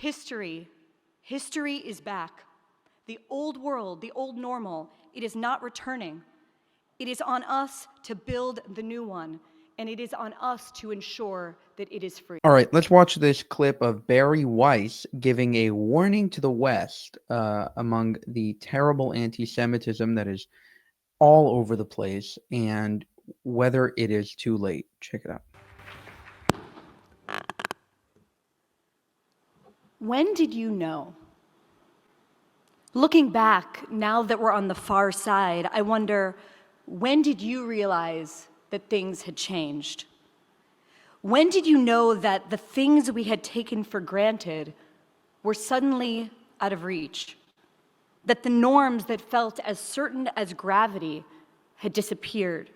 History is back. The old world, the old normal, it is not returning. It is on us to build the new one, and it is on us to ensure that it is free. All right, let's watch this clip of Bari Weiss giving a warning to the West among the terrible anti-Semitism that is all over the place and whether it is too late. Check it out. When did you know? Looking back, now that we're on the far side, I wonder, when did you realize that things had changed? When did you know that the things we had taken for granted were suddenly out of reach? That the norms that felt as certain as gravity had disappeared?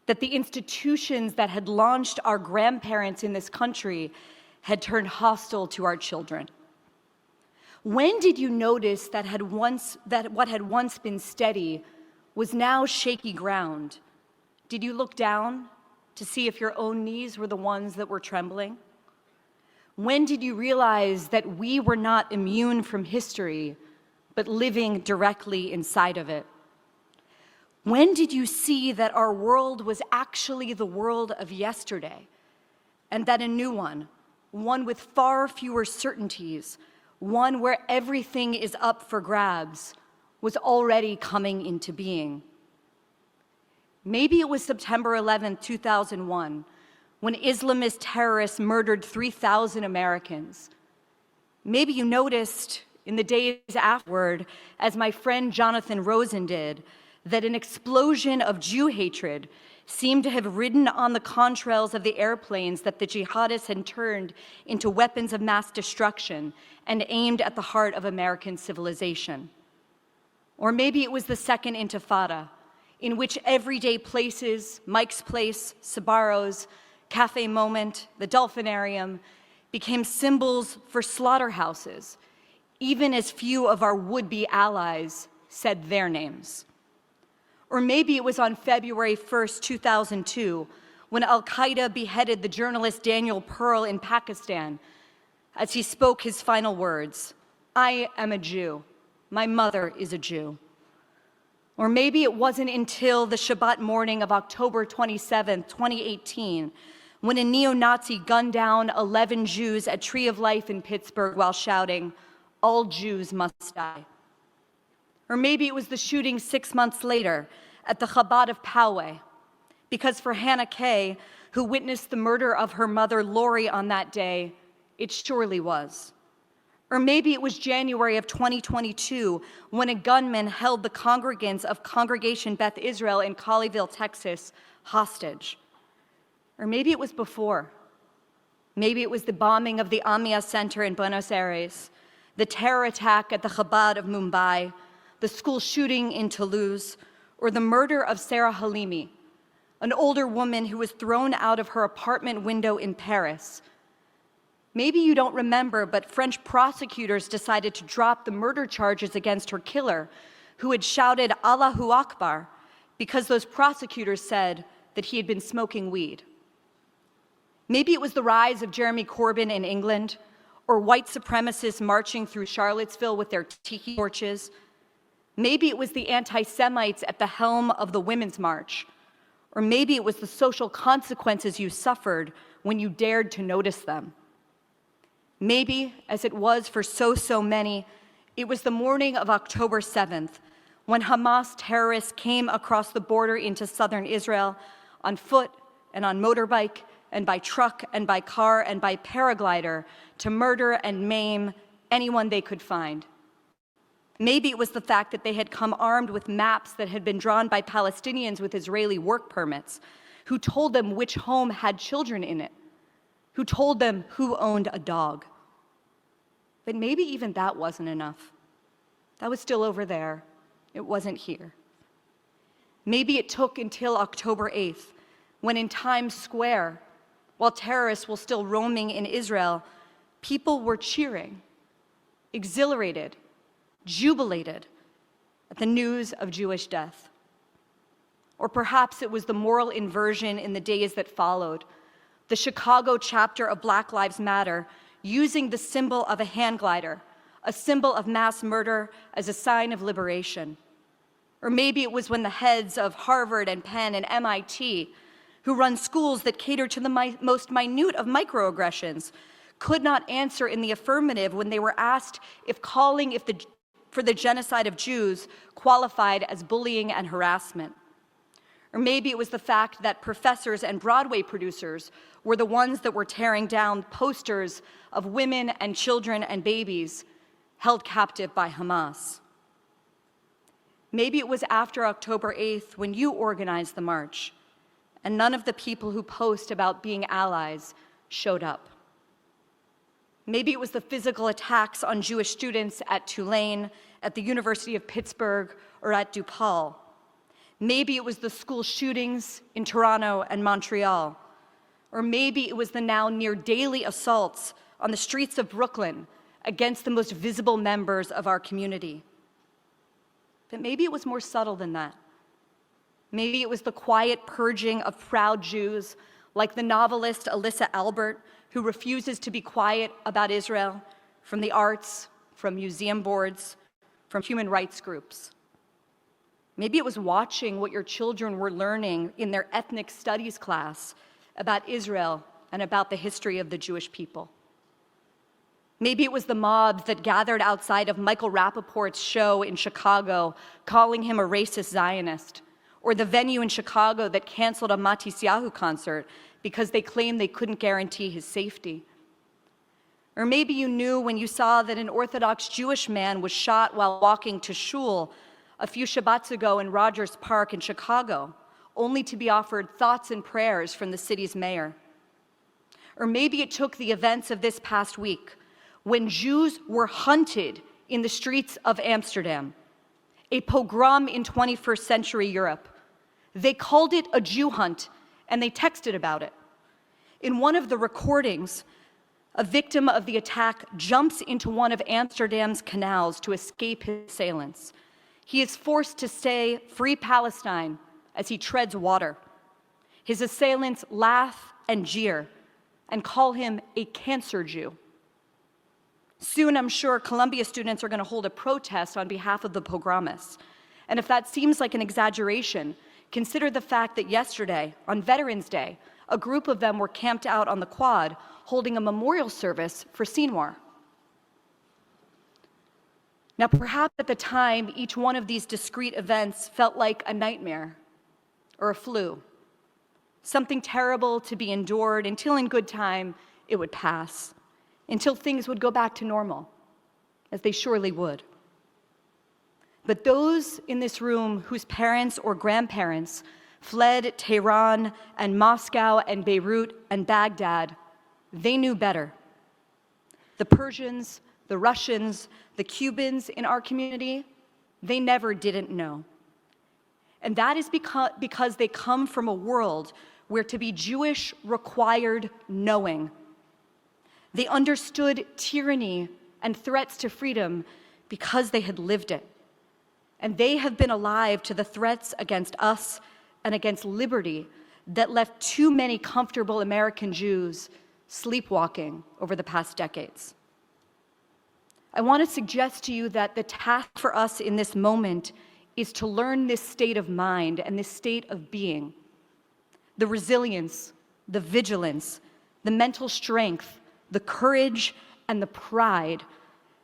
That the institutions that had launched our grandparents in this country had turned hostile to our children? When did you notice that what had once been steady was now shaky ground? Did you look down to see if your own knees were the ones that were trembling? When did you realize that we were not immune from history, but living directly inside of it? When did you see that our world was actually the world of yesterday, and that a new one with far fewer certainties, one where everything is up for grabs, was already coming into being? Maybe it was September 11th, 2001, when Islamist terrorists murdered 3,000 Americans. Maybe you noticed in the days afterward, as my friend Jonathan Rosen did, that an explosion of Jew hatred seemed to have ridden on the contrails of the airplanes that the jihadists had turned into weapons of mass destruction and aimed at the heart of American civilization. Or maybe it was the Second Intifada, in which everyday places, Mike's Place, Sabaro's, Cafe Moment, the Dolphinarium, became symbols for slaughterhouses, even as few of our would-be allies said their names. Or maybe it was on February 1st, 2002, when Al-Qaeda beheaded the journalist Daniel Pearl in Pakistan as he spoke his final words, "I am a Jew. My mother is a Jew." Or maybe it wasn't until the Shabbat morning of October 27th, 2018, when a neo-Nazi gunned down 11 Jews at Tree of Life in Pittsburgh while shouting, "All Jews must die." Or maybe it was the shooting 6 months later at the Chabad of Poway, because for Hannah Kay, who witnessed the murder of her mother Lori on that day, it surely was. Or maybe it was January of 2022, when a gunman held the congregants of Congregation Beth Israel in Colleyville, Texas, hostage. Or maybe it was before. Maybe it was the bombing of the Amia Center in Buenos Aires, the terror attack at the Chabad of Mumbai, the school shooting in Toulouse, or the murder of Sarah Halimi, an older woman who was thrown out of her apartment window in Paris. Maybe you don't remember, but French prosecutors decided to drop the murder charges against her killer, who had shouted Allahu Akbar, because those prosecutors said that he had been smoking weed. Maybe it was the rise of Jeremy Corbyn in England, or white supremacists marching through Charlottesville with their tiki torches. Maybe it was the anti-Semites at the helm of the Women's March, or maybe it was the social consequences you suffered when you dared to notice them. Maybe, as it was for so many, it was the morning of October 7th, when Hamas terrorists came across the border into southern Israel on foot and on motorbike and by truck and by car and by paraglider to murder and maim anyone they could find. Maybe it was the fact that they had come armed with maps that had been drawn by Palestinians with Israeli work permits, who told them which home had children in it, who told them who owned a dog. But maybe even that wasn't enough. That was still over there. It wasn't here. Maybe it took until October 8th, when in Times Square, while terrorists were still roaming in Israel, people were cheering, exhilarated, jubilated at the news of Jewish death. Or perhaps it was the moral inversion in the days that followed. The Chicago chapter of Black Lives Matter using the symbol of a hand glider, a symbol of mass murder, as a sign of liberation. Or maybe it was when the heads of Harvard and Penn and MIT, who run schools that cater to the most minute of microaggressions, could not answer in the affirmative when they were asked if calling for the genocide of Jews qualified as bullying and harassment. Or maybe it was the fact that professors and Broadway producers were the ones that were tearing down posters of women and children and babies held captive by Hamas. Maybe it was after October 8th when you organized the march, and none of the people who post about being allies showed up. Maybe it was the physical attacks on Jewish students at Tulane, at the University of Pittsburgh, or at DePaul. Maybe it was the school shootings in Toronto and Montreal. Or maybe it was the now near daily assaults on the streets of Brooklyn against the most visible members of our community. But maybe it was more subtle than that. Maybe it was the quiet purging of proud Jews, like the novelist Alyssa Albert, who refuses to be quiet about Israel, from the arts, from museum boards, from human rights groups. Maybe it was watching what your children were learning in their ethnic studies class about Israel and about the history of the Jewish people. Maybe it was the mobs that gathered outside of Michael Rappaport's show in Chicago, calling him a racist Zionist, or the venue in Chicago that canceled a Matisyahu concert because they claimed they couldn't guarantee his safety. Or maybe you knew when you saw that an Orthodox Jewish man was shot while walking to shul a few Shabbats ago in Rogers Park in Chicago, only to be offered thoughts and prayers from the city's mayor. Or maybe it took the events of this past week, when Jews were hunted in the streets of Amsterdam, a pogrom in 21st century Europe. They called it a Jew hunt, and they texted about it. In one of the recordings, a victim of the attack jumps into one of Amsterdam's canals to escape his assailants. He is forced to say, "Free Palestine," as he treads water. His assailants laugh and jeer and call him a cancer Jew. Soon, I'm sure, Columbia students are going to hold a protest on behalf of the pogromists. And if that seems like an exaggeration, consider the fact that yesterday, on Veterans Day, a group of them were camped out on the quad holding a memorial service for Sinwar. Now, perhaps at the time, each one of these discrete events felt like a nightmare or a flu, something terrible to be endured until in good time it would pass, until things would go back to normal, as they surely would. But those in this room whose parents or grandparents fled Tehran and Moscow and Beirut and Baghdad, they knew better. The Persians, the Russians, the Cubans in our community, they never didn't know. And that is because they come from a world where to be Jewish required knowing. They understood tyranny and threats to freedom because they had lived it. And they have been alive to the threats against us and against liberty that left too many comfortable American Jews sleepwalking over the past decades. I want to suggest to you that the task for us in this moment is to learn this state of mind and this state of being, the resilience, the vigilance, the mental strength, the courage, and the pride,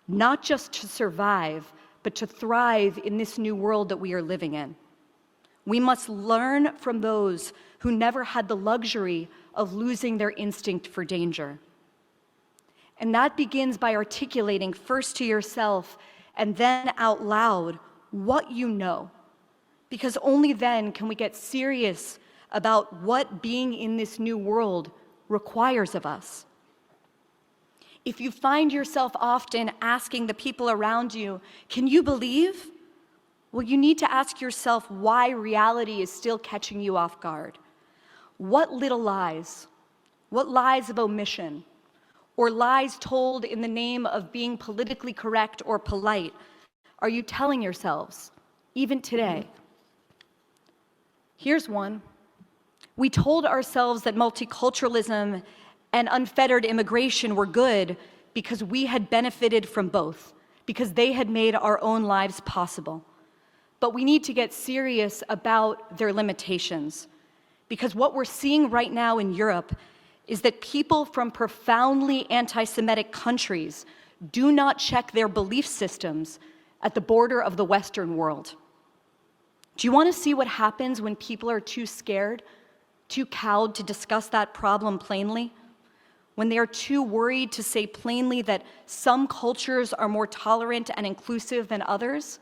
not just to survive, but to thrive in this new world that we are living in. We must learn from those who never had the luxury of losing their instinct for danger. And that begins by articulating first to yourself and then out loud what you know, because only then can we get serious about what being in this new world requires of us. If you find yourself often asking the people around you, "Can you believe?" Well, you need to ask yourself why reality is still catching you off guard. What little lies, what lies of omission, or lies told in the name of being politically correct or polite are you telling yourselves, even today? Here's one. We told ourselves that multiculturalism and unfettered immigration were good because we had benefited from both, because they had made our own lives possible. But we need to get serious about their limitations, because what we're seeing right now in Europe is that people from profoundly anti-Semitic countries do not check their belief systems at the border of the Western world. Do you want to see what happens when people are too scared, too cowed to discuss that problem plainly? When they are too worried to say plainly that some cultures are more tolerant and inclusive than others?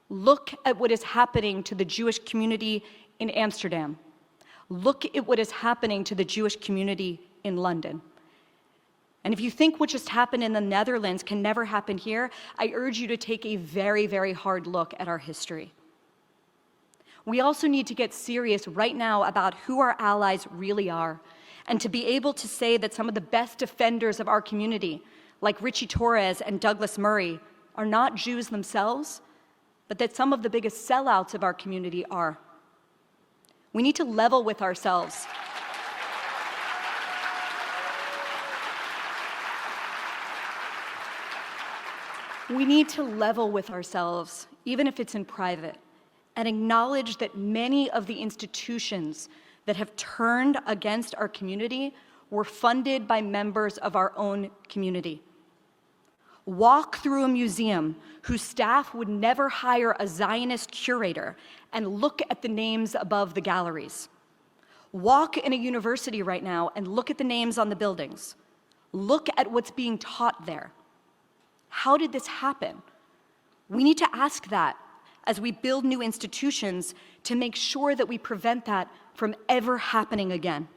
Look at what is happening to the Jewish community in Amsterdam. Look at what is happening to the Jewish community in London. And if you think what just happened in the Netherlands can never happen here, I urge you to take a very, very hard look at our history. We also need to get serious right now about who our allies really are, and to be able to say that some of the best defenders of our community, like Richie Torres and Douglas Murray, are not Jews themselves, but that some of the biggest sellouts of our community are. We need to level with ourselves. We need to level with ourselves, even if it's in private, and acknowledge that many of the institutions that have turned against our community were funded by members of our own community. Walk through a museum whose staff would never hire a Zionist curator and look at the names above the galleries. Walk in a university right now and look at the names on the buildings. Look at what's being taught there. How did this happen? We need to ask that as we build new institutions to make sure that we prevent that from ever happening again.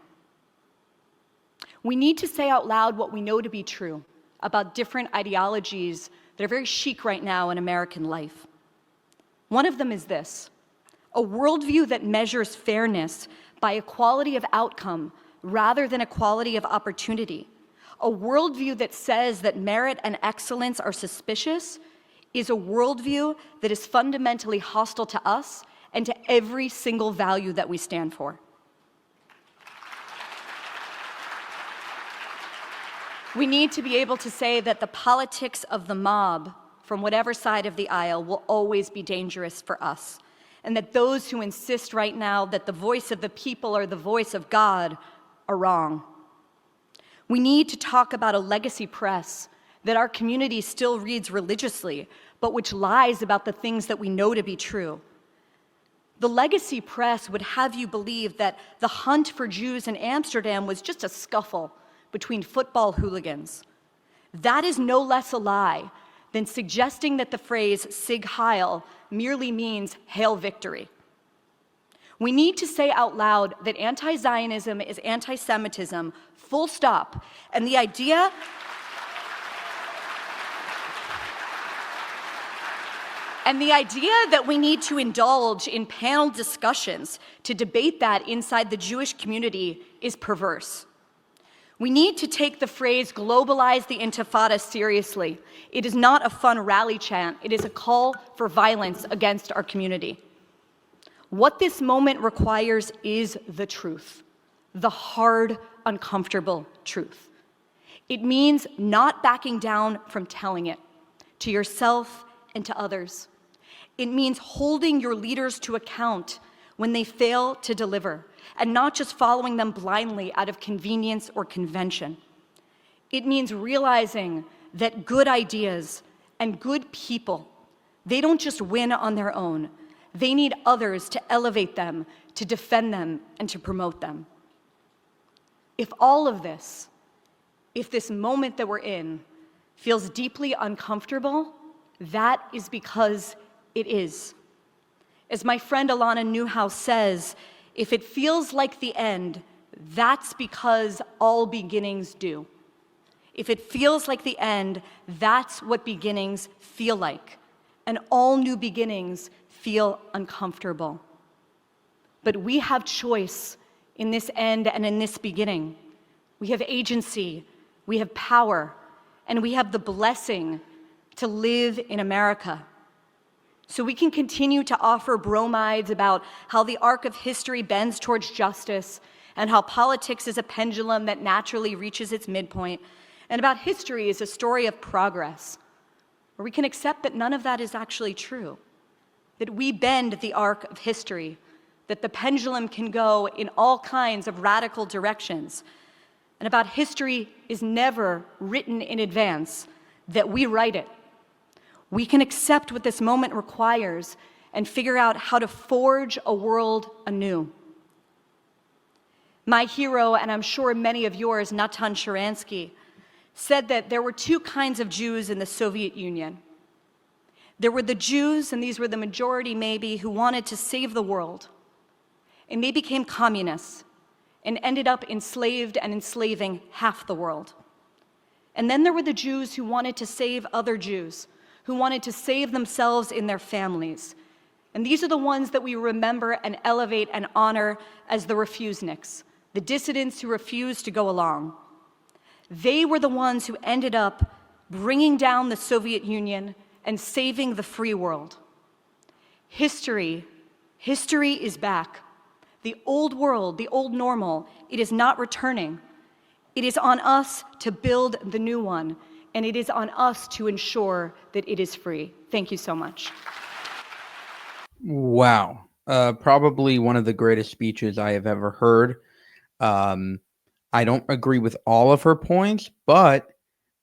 We need to say out loud what we know to be true about different ideologies that are very chic right now in American life. One of them is this: a worldview that measures fairness by equality of outcome rather than equality of opportunity. A worldview that says that merit and excellence are suspicious is a worldview that is fundamentally hostile to us and to every single value that we stand for. We need to be able to say that the politics of the mob, from whatever side of the aisle, will always be dangerous for us, and that those who insist right now that the voice of the people or the voice of God are wrong. We need to talk about a legacy press that our community still reads religiously, but which lies about the things that we know to be true. The legacy press would have you believe that the hunt for Jews in Amsterdam was just a scuffle between football hooligans. That is no less a lie than suggesting that the phrase Sig Heil merely means hail victory. We need to say out loud that anti-Zionism is anti-Semitism, full stop, and the idea that we need to indulge in panel discussions to debate that inside the Jewish community is perverse. We need to take the phrase globalize the Intifada seriously. It is not a fun rally chant. It is a call for violence against our community. What this moment requires is the truth, the hard, uncomfortable truth. It means not backing down from telling it to yourself and to others. It means holding your leaders to account when they fail to deliver, and not just following them blindly out of convenience or convention. It means realizing that good ideas and good people, they don't just win on their own. They need others to elevate them, to defend them, and to promote them. If all of this, if this moment that we're in feels deeply uncomfortable, that is because it is. As my friend Alana Newhouse says, if it feels like the end, that's because all beginnings do. If it feels like the end, that's what beginnings feel like. And all new beginnings feel uncomfortable. But we have choice in this end and in this beginning. We have agency, we have power, and we have the blessing to live in America. So we can continue to offer bromides about how the arc of history bends towards justice and how politics is a pendulum that naturally reaches its midpoint, and about history as a story of progress, where we can accept that none of that is actually true, that we bend the arc of history, that the pendulum can go in all kinds of radical directions, and about history is never written in advance, that we write it. We can accept what this moment requires and figure out how to forge a world anew. My hero, and I'm sure many of yours, Natan Sharansky, said that there were two kinds of Jews in the Soviet Union. There were the Jews, and these were the majority maybe, who wanted to save the world. And they became communists and ended up enslaved and enslaving half the world. And then there were the Jews who wanted to save other Jews, who wanted to save themselves and their families. And these are the ones that we remember and elevate and honor as the refuseniks, the dissidents who refused to go along. They were the ones who ended up bringing down the Soviet Union and saving the free world. History is back. The old world, the old normal, it is not returning. It is on us to build the new one, and it is on us to ensure that it is free. Thank you so much. Wow. Probably one of the greatest speeches I have ever heard. I don't agree with all of her points, but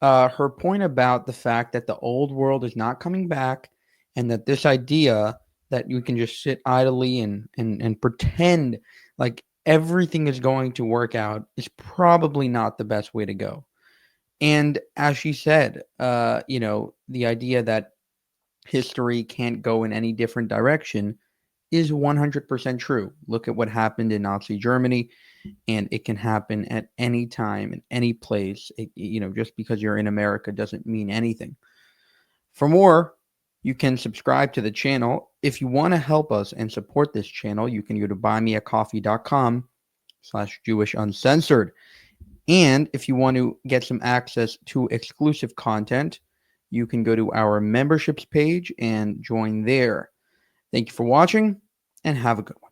her point about the fact that the old world is not coming back and that this idea that you can just sit idly and pretend like everything is going to work out is probably not the best way to go. And as she said, the idea that history can't go in any different direction is 100% true. Look at what happened in Nazi Germany, and it can happen at any time, in any place. Just because you're in America doesn't mean anything. For more, you can subscribe to the channel. If you want to help us and support this channel, you can go to buymeacoffee.com/JewishUncensored. And if you want to get some access to exclusive content, you can go to our memberships page and join there. Thank you for watching, and have a good one.